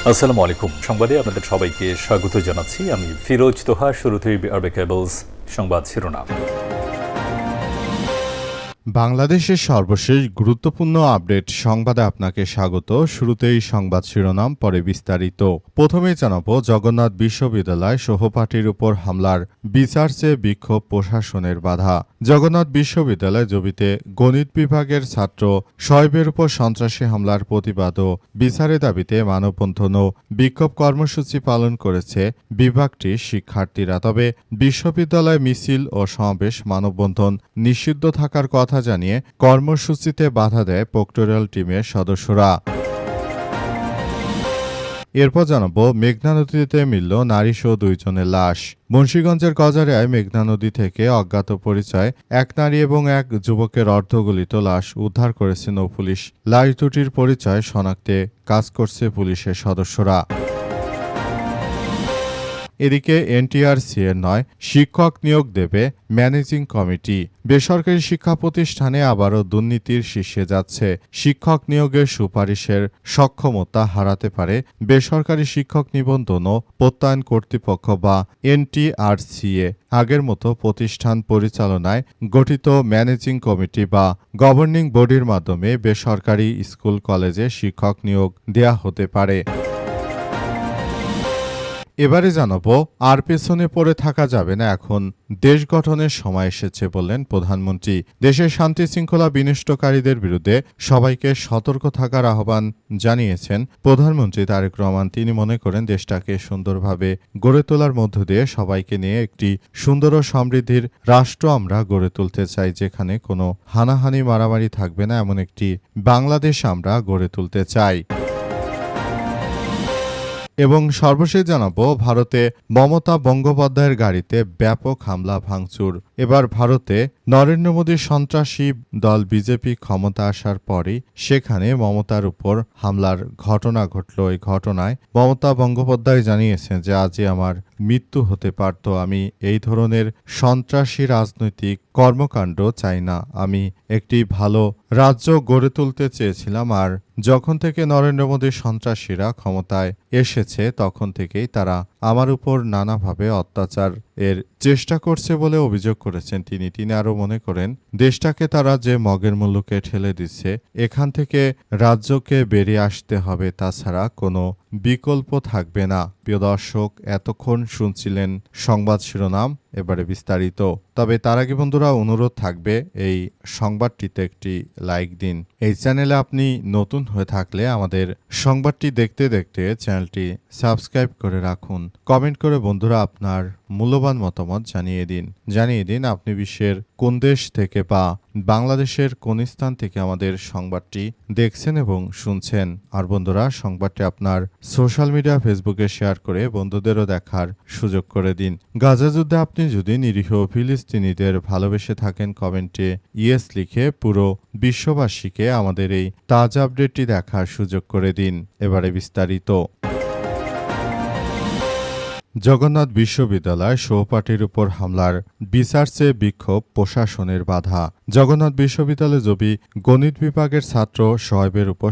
আসসালামু আলাইকুম। সংবাদে আপনাদের সবাইকে স্বাগত জানাচ্ছি। আমি ফিরোজ তোহা। শুরুতেই আরবে কেবলস সংবাদ শিরোনাম। বাংলাদেশের সর্বশেষ গুরুত্বপূর্ণ আপডেট সংবাদে আপনাকে স্বাগত। শুরুতেই সংবাদ শিরোনাম, পরে বিস্তারিত। প্রথমেই জানাবো, জগন্নাথ বিশ্ববিদ্যালয় সহপাঠীর উপর হামলার বিচার চেয়ে বিক্ষোভ, প্রশাসনের বাধা। জগন্নাথ বিশ্ববিদ্যালয় জবিতে গণিত বিভাগের ছাত্র শোয়েবের উপর সন্ত্রাসী হামলার প্রতিবাদ ও বিচারের দাবিতে মানববন্ধন ও বিক্ষোভ কর্মসূচি পালন করেছে বিভাগটির শিক্ষার্থীরা। তবে বিশ্ববিদ্যালয় মিছিল ও সমাবেশ, মানববন্ধন নিষিদ্ধ থাকার কথা জানিয়ে কর্মসূচিতে বাধা দেয় প্রক্টরিয়াল টিমের সদস্যরা। এরপর জানাবো, মেঘনা নদীতে মিলল নারীসহ 2 জনের লাশ। মুন্সিগঞ্জের গজারিয়ায় মেঘনা নদী থেকে অজ্ঞাত পরিচয় এক নারী এবং এক যুবকের অর্ধগলিত লাশ উদ্ধার করেছে নৌপুলিশ। লাশ দুটির পরিচয় শনাক্তে কাজ করছে পুলিশের সদস্যরা। এদিকে এনটিআরসি এর 9 শিক্ষক নিয়োগ দেবে ম্যানেজিং কমিটি। বেসরকারি শিক্ষা প্রতিষ্ঠানে আবারও দুর্নীতির শীর্ষে যাচ্ছে। শিক্ষক নিয়োগের সুপারিশের সক্ষমতা হারাতে পারে বেসরকারি শিক্ষক নিবন্ধন ও প্রত্যয়ন কর্তৃপক্ষ বা এনটিআরসিএ। আগের মতো প্রতিষ্ঠান পরিচালনায় গঠিত ম্যানেজিং কমিটি বা গভর্নিং বডির মাধ্যমে বেসরকারি স্কুল কলেজে শিক্ষক নিয়োগ দেয়া হতে পারে। এবারে জানাবো, আর পেছনে পড়ে থাকা যাবে না, এখন দেশ গঠনের সময় এসেছে বললেন প্রধানমন্ত্রী। দেশের শান্তি শৃঙ্খলা বিনষ্টকারীদের বিরুদ্ধে সবাইকে সতর্ক থাকার আহ্বান জানিয়েছেন প্রধানমন্ত্রী তারেক রহমান। তিনি মনে করেন, দেশটাকে সুন্দরভাবে গড়ে তোলার মধ্য দিয়ে সবাইকে নিয়ে একটি সুন্দর ও সমৃদ্ধির রাষ্ট্র আমরা গড়ে তুলতে চাই, যেখানে কোনো হানাহানি মারামারি থাকবে না, এমন একটি বাংলাদেশ আমরা গড়ে তুলতে চাই। এবং সর্বশেষ জানাবো, ভারতে মমতা বন্দ্যোপাধ্যায়ের গাড়িতে ব্যাপক হামলা ভাঙচুর। এবার ভারতে নরেন্দ্র মোদীর সন্ত্রাসী দল বিজেপি ক্ষমতা আসার পরই সেখানে মমতার উপর হামলার ঘটনা ঘটল। এই ঘটনায় মমতা বন্দ্যোপাধ্যায় জানিয়েছেন যে আজই আমার মৃত্যু হতে পারত। আমি এই ধরনের সন্ত্রাসী রাজনৈতিক কর্মকাণ্ড চাই না। আমি একটি ভালো রাজ্য গড়ে তুলতে চেয়েছিলাম, আর যখন থেকে নরেন্দ্র মোদীর সন্ত্রাসীরা ক্ষমতায় এসেছে তখন থেকেই তারা আমার উপর নানাভাবে অত্যাচার এর চেষ্টা করছে বলে অভিযোগ করেছেন তিনি আরও মনে করেন, দেশটাকে তারা যে মগের মুলুকে ঠেলে দিচ্ছে, এখান থেকে রাজ্যকে বেরিয়ে আসতে হবে, তাছাড়া কোনো বিকল্প থাকবে না। প্রিয় দর্শক, এতক্ষণ শুনছিলেন সংবাদ শিরোনাম, এবারে বিস্তারিত। তবে তার আগে বন্ধুরা, অনুরোধ থাকবে এই সংবাদটিতে একটি লাইক দিন। এই চ্যানেলে আপনি নতুন হয়ে থাকলে আমাদের সংবাদটি দেখতে দেখতে চ্যানেলটি সাবস্ক্রাইব করে রাখুন। কমেন্ট করে বন্ধুরা আপনার মূল্যবান মতামত জানিয়ে দিন আপনি বিশ্বের কোন দেশ থেকে বা বাংলাদেশের কোন স্থান থেকে আমাদের সংবাদটি দেখছেন এবং শুনছেন। আর বন্ধুরা, সংবাদটি আপনার সোশ্যাল মিডিয়া ফেসবুকে শেয়ার করে বন্ধুদেরও দেখার সুযোগ করে দিন। গাজা যুদ্ধে আপনি যদি নিরীহ ফিলিস্তিনিদের ভালোবেসে থাকেন, কমেন্টে ইয়েস লিখে পুরো বিশ্ববাসীকে আমাদের এই তাজা আপডেটটি দেখার সুযোগ করে দিন। এবারে বিস্তারিত। জগন্নাথ বিশ্ববিদ্যালয় সহপাঠীর উপর হামলার বিচার চেয়ে বিক্ষোভ, প্রশাসনের বাধা। জগন্নাথ বিশ্ববিদ্যালয় জবি গণিত বিভাগের ছাত্র শোয়েবের উপর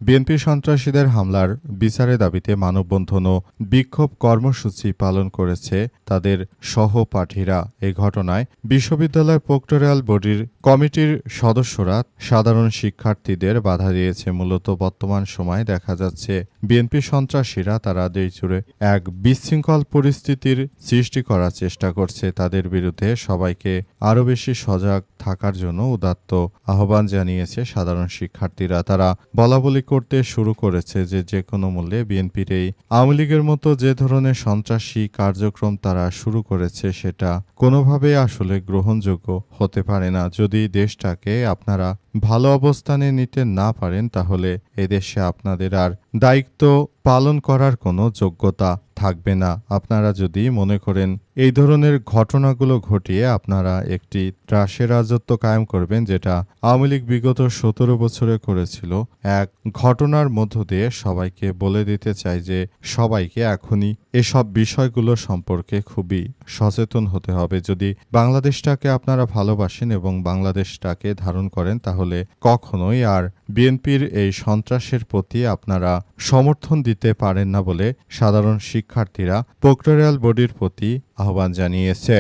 বিএনপি সন্ত্রাসীদের হামলার বিচারের দাবিতে মানববন্ধন ও বিক্ষোভ কর্মসূচি পালন করেছে তাদের সহপাঠীরা। এই ঘটনায় বিশ্ববিদ্যালয় প্রক্টরিয়াল বডির কমিটির সদস্যরা সাধারণ শিক্ষার্থীদের বাধা দিয়েছে। মূলত বর্তমান সময়ে দেখা যাচ্ছে বিএনপি সন্ত্রাসীরা তারা দেশজুড়ে এক বিশৃঙ্খল পরিস্থিতির সৃষ্টি করার চেষ্টা করছে। তাদের বিরুদ্ধে সবাইকে আরও বেশি সজাগ থাকার জন্য উদাত্ত আহ্বান জানিয়েছে সাধারণ শিক্ষার্থীরা। তারা বলাবলি করতে শুরু করেছে যে কোনো মূল্যে বিএনপির এই আওয়ামী লীগের মতো যে ধরনের সন্ত্রাসী কার্যক্রম তারা শুরু করেছে সেটা কোনোভাবে আসলে গ্রহণযোগ্য হতে পারে না। যদি দেশটাকে আপনারা ভালো অবস্থানে নিতে না পারেন, তাহলে এদেশে আপনাদের আর দায়িত্ব পালন করার কোনো যোগ্যতা থাকবে না। আপনারা যদি মনে করেন এই ধরনের ঘটনাগুলো ঘটিয়ে আপনারা একটি ত্রাসের রাজত্ব কায়েম করবেন, যেটা আওয়ামী লীগ বিগত ১৭ বছরে করেছিল, এক ঘটনার মধ্য দিয়ে সবাইকে বলে দিতে চাই যে সবাইকে এখনই এসব বিষয়গুলো সম্পর্কে খুবই সচেতন হতে হবে। যদি বাংলাদেশটাকে আপনারা ভালোবাসেন এবং বাংলাদেশটাকে ধারণ করেন, তাহলে কখনোই আর বিএনপির এই সন্ত্রাসের প্রতি আপনারা সমর্থন দিতে পারেন না বলে সাধারণ শিক্ষার্থীরা প্রক্টরিয়াল বডির প্রতি আহ্বান জানিয়েছে।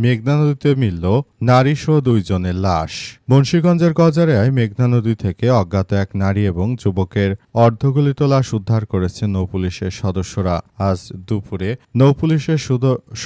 মেঘনা নদীতে মিলল নারীসহ ২ জনের লাশ। মুন্সিগঞ্জের গজারিয়ায় মেঘনা নদী থেকে অজ্ঞাত এক নারী এবং যুবকের অর্ধগলিত লাশ উদ্ধার করেছে নৌপুলিশের সদস্যরা। আজ দুপুরে নৌপুলিশের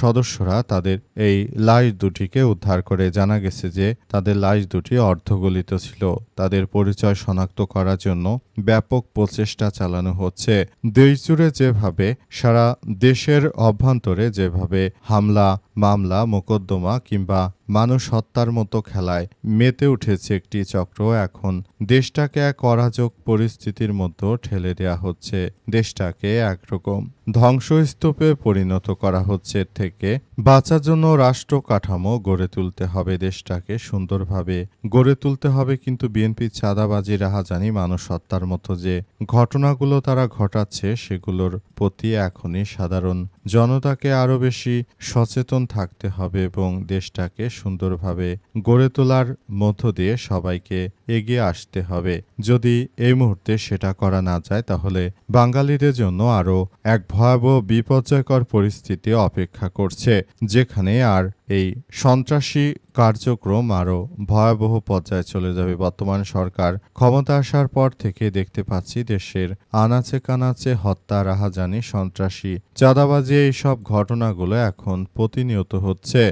সদস্যরা তাদের এই লাশ দুটিকে উদ্ধার করে। জানা গেছে যে তাদের লাশ দুটি অর্ধগলিত ছিল। তাদের পরিচয় শনাক্ত করার জন্য ব্যাপক প্রচেষ্টা চালানো হচ্ছে। দেশজুড়ে যেভাবে সারা দেশের অভ্যন্তরে যেভাবে হামলা, মামলা, মোকদ্দমা কিংবা মানুষ হত্যার মতো খেলায় মেতে উঠেছে একটি চক্র, এখন দেশটাকে এক অরাজক পরিস্থিতির মধ্যে ঠেলে দেয়া হচ্ছে। দেশটাকে একরকম ধ্বংসস্তূপে পরিণত করা হচ্ছে। থেকে বাঁচার জন্য রাষ্ট্র কাঠামো গড়ে তুলতে হবে, দেশটাকে সুন্দরভাবে গড়ে তুলতে হবে। কিন্তু বিএনপি চাঁদাবাজি, রাহাজানি, মানুষ হত্যার মতো যে ঘটনাগুলো তারা ঘটাচ্ছে, সেগুলোর প্রতি এখনই সাধারণ জনতাকে আরও বেশি সচেতন থাকতে হবে এবং দেশটাকে সুন্দরভাবে গড়ে তোলার মধ্য দিয়ে সবাইকে এগিয়ে আসতে হবে। যদি এই মুহূর্তে সেটা করা না যায়, তাহলে বাঙালিদের জন্য আরও এক ভয়াবহ বিপর্যয়কর পরিস্থিতি অপেক্ষা করছে, যেখানে আর এই সন্ত্রাসী কার্যক্রম আরও ভয়াবহ পর্যায়ে চলে যাবে। বর্তমান সরকার ক্ষমতা আসার পর থেকে দেখতে পাচ্ছি দেশের আনাচে কানাচে হত্যা, রাহাজানি, সন্ত্রাসী, চাঁদাবাজি এইসব ঘটনাগুলো এখন প্রতিনিয়ত হচ্ছে।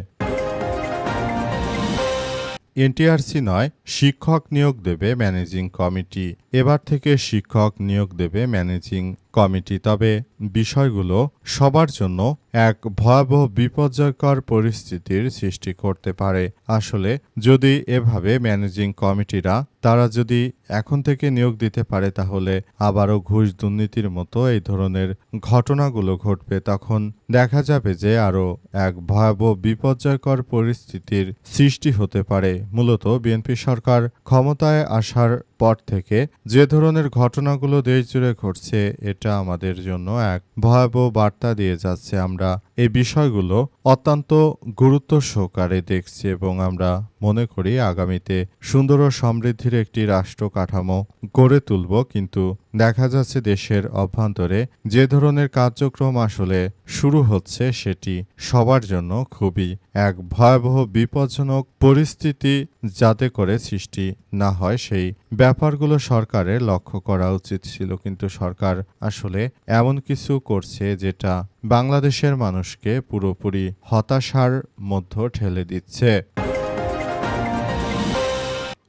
এনটিআরসি নয়, শিক্ষক নিয়োগ দেবে ম্যানেজিং কমিটি। এবার থেকে শিক্ষক নিয়োগ দেবে ম্যানেজিং কমিটি। তবে বিষয়গুলো সবার জন্য এক ভয়াবহ বিপর্যয়কর পরিস্থিতির সৃষ্টি করতে পারে। আসলে যদি এভাবে ম্যানেজিং কমিটিরা তারা যদি এখন থেকে নিয়োগ দিতে পারে, তাহলে আবারও ঘুষ দুর্নীতির মতো এই ধরনের ঘটনাগুলো ঘটবে। তখন দেখা যাবে যে আরও এক ভয়াবহ বিপর্যয়কর পরিস্থিতির সৃষ্টি হতে পারে। মূলত বিএনপি সরকার ক্ষমতায় আসার পর থেকে যে ধরনের ঘটনাগুলো দেশ জুড়ে ঘটছে, এটা আমাদের জন্য এক ভয়াবহ বার্তা দিয়ে যাচ্ছে। আমরা এই বিষয়গুলো অত্যন্ত গুরুত্ব সহকারে দেখছি এবং আমরা মনে করি আগামীতে সুন্দর ও সমৃদ্ধির একটি রাষ্ট্র কাঠামো গড়ে তুলব। কিন্তু দেখা যাচ্ছে দেশের অভ্যন্তরে যে ধরনের কার্যক্রম আসলে শুরু হচ্ছে, সেটি সবার জন্য খুবই এক ভয়াবহ বিপজ্জনক পরিস্থিতি যাতে করে সৃষ্টি না হয়, সেই ব্যাপারগুলো সরকারের লক্ষ্য করা উচিত ছিল। কিন্তু সরকার আসলে এমন কিছু করছে যেটা বাংলাদেশের মানুষকে পুরোপুরি হতাশার মধ্যে ঠেলে দিচ্ছে।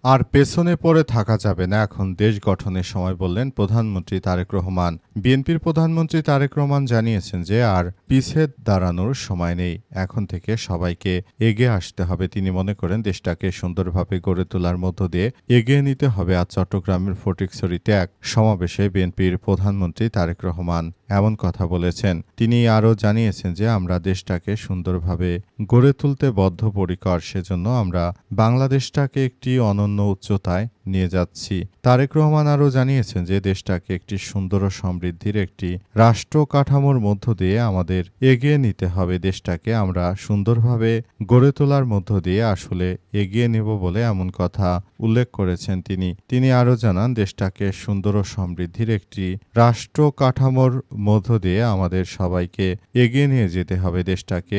আর পেছনে পড়ে থাকা যাবে না, এখন দেশ গঠনের সময়, বললেন প্রধানমন্ত্রী তারেক রহমান। বিএনপির প্রধানমন্ত্রী তারেক রহমান জানিয়েছেন যে আর পিছে দাঁড়ানোর সময় নেই, এখন থেকে সবাইকে এগিয়ে আসতে হবে। তিনি মনে করেন দেশটাকে সুন্দরভাবে গড়ে তোলার মধ্য দিয়ে এগিয়ে নিতে হবে। আজ চট্টগ্রামের ফটিকছড়িতে এক সমাবেশে বিএনপির প্রধানমন্ত্রী তারেক রহমান এমন কথা বলেছেন। তিনি আরও জানিয়েছেন যে আমরা দেশটাকে সুন্দরভাবে গড়ে তুলতে বদ্ধপরিকর, সেজন্য আমরা বাংলাদেশটাকে একটি অনন্য উচ্চতায় নিয়ে যাচ্ছি। তারেক রহমান আরও জানিয়েছেন যে দেশটাকে একটি সুন্দর ও সমৃদ্ধির একটি রাষ্ট্র কাঠামোর মধ্য দিয়ে আমাদের এগিয়ে নিতে হবে। দেশটাকে আমরা সুন্দরভাবে গড়ে তোলার মধ্য দিয়ে আসলে এগিয়ে নেব বলে এমন কথা উল্লেখ করেছেন তিনি আরও জানান দেশটাকে সুন্দর ও সমৃদ্ধির একটি রাষ্ট্র কাঠামোর মধ্য দিয়ে আমাদের সবাইকে এগিয়ে নিয়ে যেতে হবে। দেশটাকে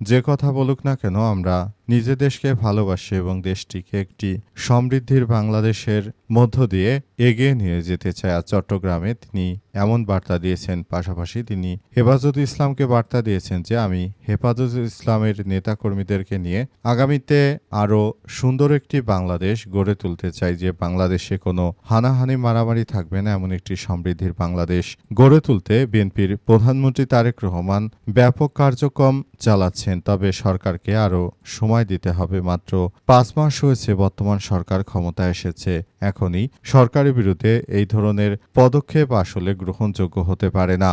যে কথা বলুক না কেন, আমরা নিজে দেশকে ভালোবাসি এবং দেশটিকে একটি সমৃদ্ধির বাংলাদেশের মধ্য দিয়ে এগিয়ে নিয়ে যেতে চায়। আর চট্টগ্রামে তিনি এমন বার্তা দিয়েছেন। পাশাপাশি তিনি হেফাজত ইসলামকে বার্তা দিয়েছেন যে আমি হেফাজত ইসলামের নেতাকর্মীদেরকে নিয়ে আগামীতে আরও সুন্দর একটি বাংলাদেশ গড়ে তুলতে চাই, যে বাংলাদেশে কোনো হানাহানি মারামারি থাকবে না, এমন একটি সমৃদ্ধির বাংলাদেশ গড়ে তুলতে বিএনপির প্রধানমন্ত্রী তারেক রহমান ব্যাপক কার্যক্রম চালাচ্ছেন। তবে সরকারকে আরও সময় সময় দিতে হবে। মাত্র 5 মাস হয়েছে বর্তমান সরকার ক্ষমতায় এসেছে। এখনই সরকারের বিরুদ্ধে এই ধরনের পদক্ষেপ আসলে গ্রহণযোগ্য হতে পারে না।